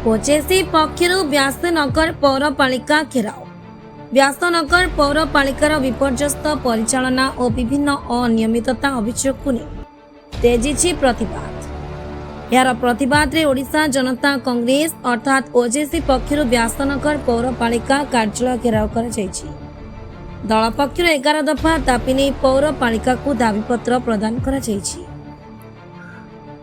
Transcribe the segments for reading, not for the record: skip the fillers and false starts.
ओजेसी पक्षरु व्यासनगर पौरपालिका घेराव। व्यासनगर पौरपालिकार विपर्यस्त परिचालना और विभिन्न अनियमितता अभियोग को तेजी प्रतिवाद। यार प्रतिवाद रे ओडिशा जनता कांग्रेस अर्थात ओजेसी पक्षरु व्यासनगर पौरपालिका कार्यालय घेराव कर दल पक्षर 11 दफा दाबी नहीं पौरपालिका को दाबीपत्र प्रदान कर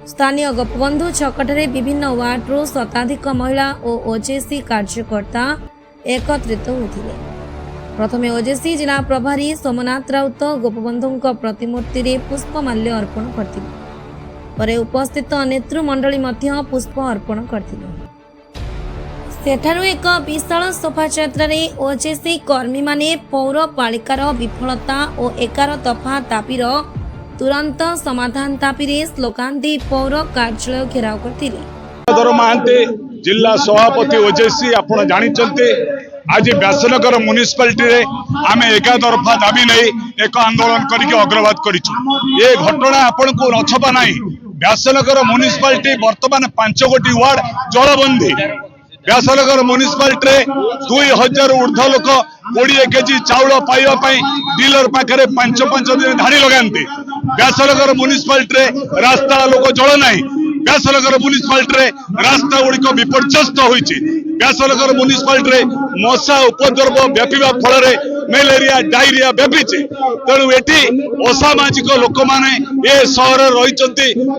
स्थानीय गोपबंधु छकटे विभिन्न वार्डरू शताधिक महिला और ओजेसी कार्यकर्ता एकत्रित होते। प्रथमे ओजेसी जिला प्रभारी सोमनाथ राउत गोपबंधु प्रतिमूर्ति रे पुष्पमाल्य अर्पण करथिले। उपस्थित नेतृमंडली मध्य पुष्प अर्पण करथिले। सेठारु एक विशाल शोभायात्रा रे ओजेसी कर्मी माने पौरपालिकार विफलता और 11 दफा दाबीर तुरंत समाधान दाबी रे स्लोगान दी पौर कार्यालय घेराव करथिले। महांती जिला सभापति ओजेसी आपण जानिचंते आज व्यासनगर म्युनिसिपालिटी रे आमे एकादरफा दाबी नहीं एक आंदोलन करके अग्रवाद करिछु। ये घटना आपण को नछपा नहीं। व्यासनगर म्युनिसिपालिटी वर्तमान 5 गोटी वार्ड जलबंदी। व्यासनगर म्युनिसिपालिटी रे 2000 ऊर्ध्व लोक 20 केजी चाउल पाइबा डीलर पाखरे 5-5 दिन धाड़ी लगाते। व्यासनगर म्युनिसिपालिटी रे रास्ता लोक जल नहीं। व्यासनगर म्युनिसिपालिटी रे रास्ता गुड़िक विपर्यस्त होइछि। व्यासनगर म्युनिसिपालिटी रे मशा उपद्रव व्यापीबा फल मलेरिया डायरिया व्यापीचे। तेणु एटी असामाजिक लोक माने ए सहर रही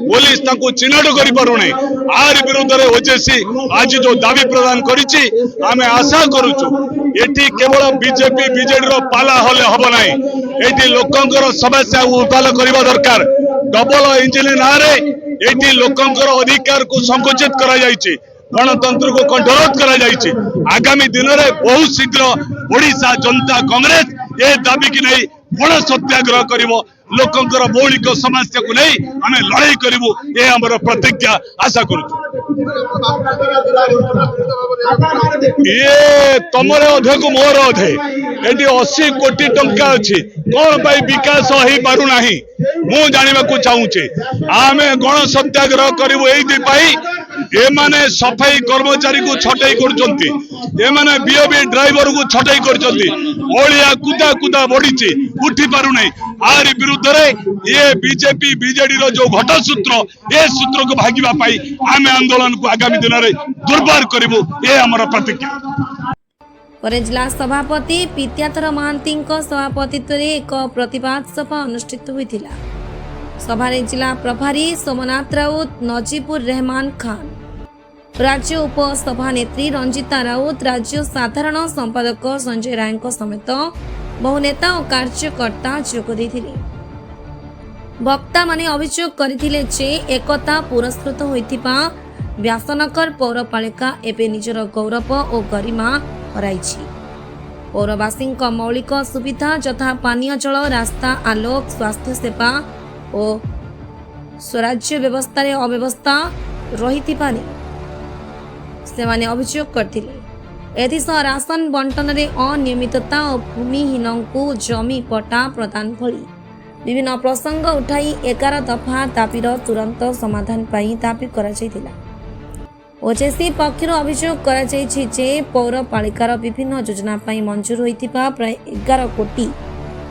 पुलिस तांको चिन्हट करि पारुने। आर विरुद्ध रे ओजेसी आज जो दाबी प्रदान करिछि आमे आशा करूछु एटी केवल बीजेपी बीजेडी रो पाला हले हबो नाही। एटी लोकंकर समस्या उठाल करबा दरकार। डबल इंजिन नारे एटी लोकंकर अधिकार को संकुचित करा जायछि। गणतंत्र को कंठरोध करा जायछि। आगामी दिन में बहुत शीघ्र ओडिशा जनता कांग्रेस ए दाबी की नहीं गण सत्याग्रह करिवो। लोकंकर मौलिक समस्या को नहीं आमे लड़ाई करिवो ए हमर प्रतिज्ञा आशा करू। ये तमरे अधे को मोर अधे एटी 80 कोटी टंका अछि कोन पाई विकास होई पारु नाही मु जानिबा को चाहूचे। आमे गण सत्याग्रह करिवो एई पाई एमाने सफाई कर्मचारी को छटाई करचंती। एमाने बीओबी ड्राइवर को छटाई करचंती। ओलिया कुदा कुदा बढ़ीची उठी पारु नहीं। आर विरुद्ध रे ये बीजेपी बीजेडी रो जो घटसूत्र ए सूत्र को भागीबा पाई आमे आंदोलन को आगामी दिन रे दुर्बार करिवो ए हमर प्रतिज्ञा। पर जिला सभापति पित्याधर महांती सभापतित्व रे एक प्रतिवाद सभा अनुष्ठित होइतिला। सभारे जिला प्रभारी सोमनाथ राउत, नजीबुर रहमान खान, राज्य उपसभानेत्री रंजिता राउत, राज्य साधारण संपादक संजय राय समेत बहु नेता और कार्यकर्ता जोग देथिले। वक्ता माने अभियोग करथिले जे एकता पुरस्कृत होइतिबा व्यासनगर पौरपालिका एबे निजर गौरव और गरिमा हराइछि। पौरवासी मौलिक सुविधा यथा पानीय जल, रास्ता, आलोक, स्वास्थ्य सेवा और स्वराज्य व्यवस्था रे अव्यवस्था रही से माने अभियोग करथिले। एथिसह राशन बंटन रे अनियमितता और भूमिहीन को जमी पट्टा प्रदान भली विभिन्न प्रसंग उठाई 11 दफा दाबीर तुरंत समाधान पाई दाबी करा जायतिला। ओजेसी पक्षर अभियोग करा जायछि जे पौरपालिकार विभिन्न योजना पाई मंजूर होइतिबा प्राय 11 कोटी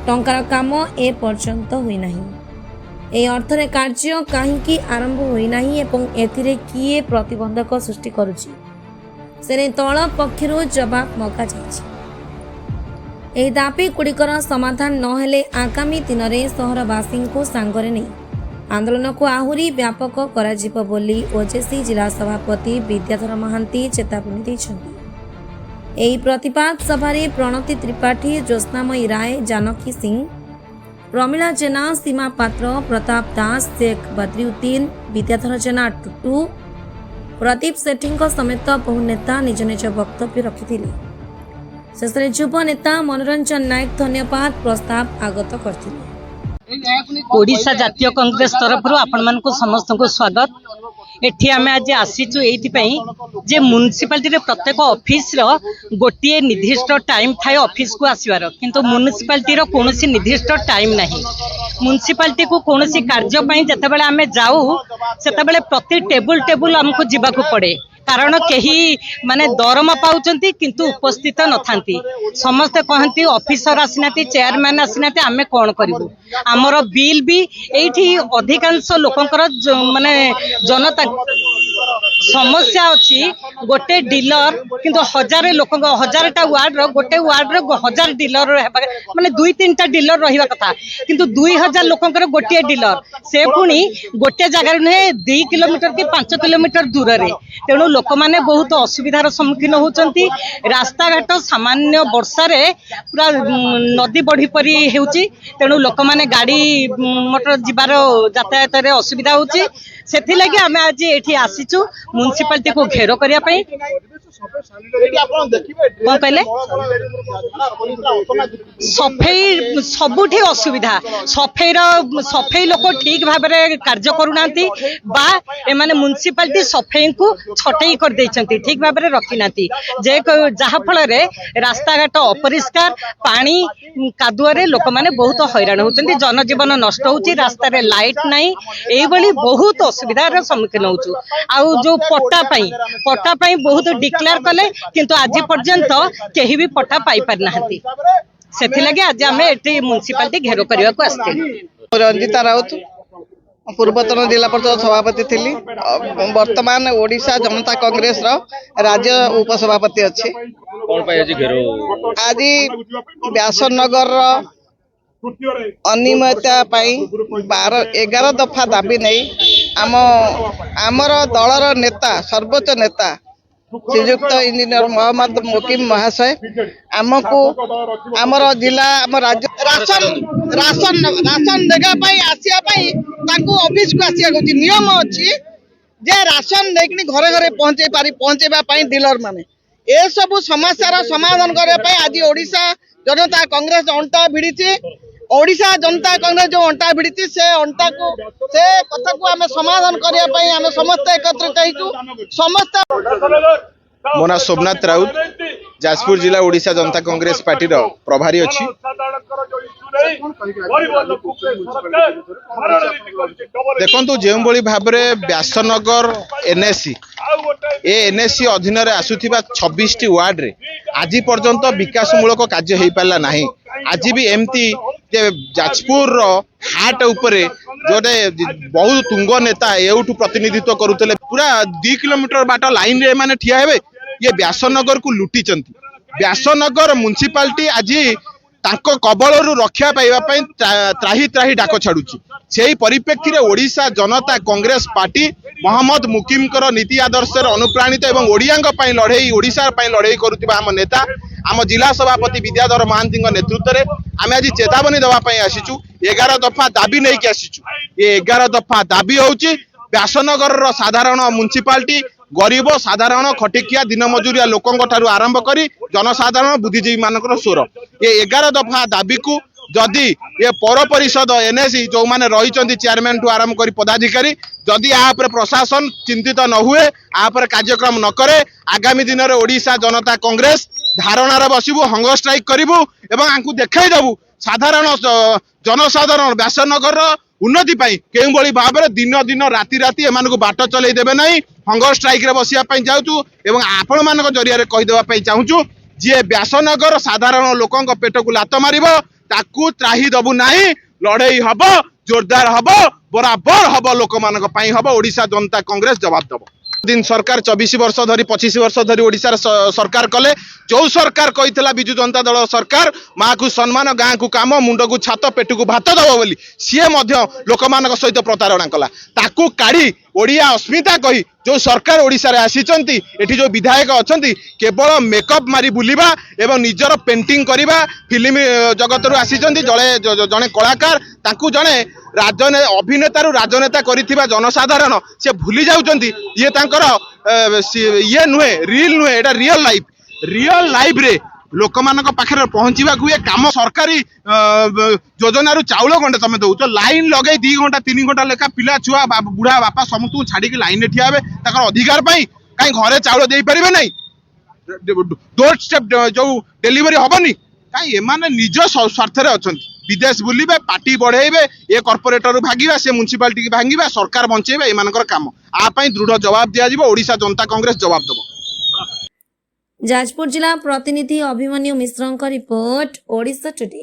टंकार काम ए पर्यंत होई नाही। ए अर्थरे कार्य काहींकी आरंभ होई नाही एवं एथिरे किए प्रतिबंधक सृष्टि करूछि से तल पक्षर जवाब मगा जायछि। एही दाबी गुड़िकर समाधान नहेले आगामी दिन में सहरवासी को सांगरे नहीं आंदोलन को आहुरी व्यापक कराजिबो बोली ओजेसी जिला सभापति विद्याधर महांती चेतावनी दैछन्ति। एही प्रतिवाद सभारे प्रणति त्रिपाठी, ज्योत्स्नामयी राय, जानकी सिंह, प्रमिला जेना, सीमा पात्र, प्रताप दास, शेख बद्रिउद्दीन, विद्याधर जेना, टुटू, प्रदीप सेठी समेत बहु नेता निज निज वक्तव्य रखिथिले। शेष युव नेता मनोरंजन नायक धन्यवाद प्रस्ताव आगत करथिले। ओडिशा जातीय कांग्रेस तरफ आपण मानक समस्त को स्वागत। एठी आमे आज आसीचु एइथिपई जे म्युनिसिपालिटी रे प्रत्येक ऑफिस रो गोटिए निर्दिष्ट टाइम थाए ऑफिस को आसीबार, किंतु म्युनिसिपालिटी रो कोनोसी निर्दिष्ट टाइम नाही। म्युनिसिपालिटी को कोनोसी कार्य पई जते बेले आमे जाऊ सेते बेले प्रति टेबुल टेबुल हमको जिबा को पड़े। कारण कहीं माने दरमा पाउचंती किंतु उपस्थित नथांती समस्ते कहती ऑफिसर आसीना चेयरमैन आसीना आमे कौन करूँ आमर बिल भी एठी अधिकांश लोकंकर माने जनता समस्या अच्छी गोटे डीलर किंतु हजार लोक 1000टा वार्ड गोटे वार्ड रो 1000 डीलर माने 2-3टा डीलर रहिबा कथा किंतु 2000 लोकंकर गोटे डीलर से पुणी गोटे जगह नुहे 2 किलोमीटर कि 5 किलोमीटर दूर रे तेणु लोक माने बहुत असुविधार सम्मुखीन होचंती रास्ता घाट सामान्य वर्षा रे पूरा नदी बढ़ी परी हेउची तेणु लोक माने गाड़ी मोटर जिबार यातायात रे असुविधा होची सेथि लागि आमे आज एठी आसीचु म्युनिसिपालिटी को घेरो करिया पई कौन कहले सफाई सबुठी असुविधा सफाई लोक ठीक भाव में कार्य करूना बा एमाने म्युनिसिपालिटी सफाई को छटई कर देइछंती ठीक भाव में रखी नाती जे जहा फल रे रास्ता घाट अपरिष्कार पानी कादुआ रे लोक माने बहुत हैरान होचंती जनजीवन नष्ट होची रास्ता रे लाइट नाही एई बली बहुत असुविधार सम्मुखीन होचु आउ जो पट्टा पई बहुत डिक्लेयर कले किंतु आज पर्यंत केही भी पट्टा पाई पार नाहंती सेथि लगे आज आमे एटी म्युनिसिपालिटी घेरो करिवा को आस्ते रंजिता राउत पूर्वतन जिला परिषद सभापति थी वर्तमान ओडिशा जनता कांग्रेस रो राज्य उपसभापति अच्छी आज व्यासनगर अनियमितता 11 दफा दाबी नहीं आमर दलर नेता सर्वोच्च नेता श्रीयुक्त इंजीनियर मोहम्मद मुकीम महाशय आमको आमर जिला आम राज्य राशन देगापाई आसियापाई तांको ऑफिस को आसिया को नियम अच्छी जे राशन देखनी घरे घरे पहुंचेबा पाई डीलर माने ए सब समस्यार समाधान करबा पाई आज ओडिशा जनता कांग्रेस अंटा भिड़ी ओडिशा जनता कांग्रेस जो अंटा भिड़ी से अंटा को से कथा को आमे समाधान करबा पाई आमे समस्त एकत्रित होइछु समस्त मो ना सोमनाथ राउत जाजपुर जिला ओडिशा जनता कांग्रेस पार्टी रो प्रभारी अच्छी देखु जो भाव में व्यासनगर एनएससी एनएससी अधीन आसुथिबा 26टी वार्ड रे आज पर्यंत विकासमूलक कार्य हो पारा ना आज भी एमती जाजपुर हाट उपरे जोटे बहुत तुंग नेता एवं प्रतिनिधित्व करुले पूरा 2 किलोमीटर बाट लाइन रे माने ठिया हेबे ये व्यासनगर को लुटी व्यासनगर म्युनिसिपालिटी आज तांको कबलरू रक्षा पाइबा त्राही त्राही डाक छाड़ुची से परिप्रेक्षी में ओडिशा जनता कांग्रेस पार्टी मोहम्मद मुकीम नीति आदर्श अनुप्राणित एवं ओडियांग लड़े ओडिशा लड़े करुवा आम नेता आम जिला सभापति विद्याधर महांती नेतृत्व में आम आज चेतावनी देवाई आसीचु 11 दफा दाबी नहीं कि आसीचु ये 11 दफा दाबी होची व्यासनगर साधारण म्युनिसिपालिटी गरीब साधारण खटिकिया दिन मजुरिया लोकों ठारू आरंभ करी जनसाधारण बुद्धिजीवी मानकर स्वर ये 11 दफा दाबी को जदि ये पौर परिषद एनएससी जो माने रही चेयरमैन ठू आरंभ करी पदाधिकारी जदि यहाँ प्रशासन चिंतित न हुए यहाँ कार्यक्रम न करे आगामी दिन में ओडिशा जनता कांग्रेस धारणार बसबू हंगर स्ट्राइक करूँ एवं देखा देवु साधारण जनसाधारण व्यासनगर उन्नति के भाव में दिन दिन राति राति एम बाट चलई देवे ना हंगर स्ट्राइक रे बसिया जाऊँ एवं आपण मान जरिया कहीदेवाई चाहूँ जी व्यासनगर साधारण लोकों पेट को लात मार ताकू त्राही दबू ना लड़ई हम जोरदार हम बराबर हम लोक मान हम ओडिशा जनता कांग्रेस जवाब दब दिन सरकार 24 वर्ष धरी 25 वर्ष धरी ओडिशा सरकार कले जो सरकार कही बिजु जनता दल सरकार माँ को सम्मान गाँ को काम मुंड को छात पेट को भात दब बोली सी लोक मान सहित प्रतारणा कला ताकू काढ़ी ओडिया अस्मिता कही जो सरकार ओडिशा रे आसीचंती एठी जो विधायक अछंती केवल मेकअप मारी बुलिबा एवं निजर पेंटिंग करिबा फिल्म जगत रु आसीचंती जणे कलाकार तांकू जणे अभिनेता रु राजनेता करिथिबा जनसाधारण से भूली जाउचंती ये तांकर ये नुहे रियल नुहे एटा रियल लाइफ रे लोक मान पाखे पहुंचा ये कम सरकारी योजना चाउल गंडे तुम दौच लाइन लगे 2 घंटा 3 घंटा लेखा पिला छुआ बुढ़ा बापा समस्त छाड़ी लाइन ठिया हे अधिकार कहीं घरे चाउल दे पारे ना डोर स्टेप जो डेलीवरी हेनी कहीं एमाने निज स्वार्थ अच्छा विदेश बुलिबे पार्टी बढ़ेबे ए कॉर्पोरेटर भागिबा से म्युनिसिपालिटी भांगिबा सरकार बंचेबे एमानकर काम आ पई दृढ़ जवाब दिया जिवो ओडिशा जनता कांग्रेस जवाब देबो। जाजपुर जिला प्रतिनिधि अभिमन्यु मिश्रଙ୍କ रिपोर्ट ओडिशा टुडे।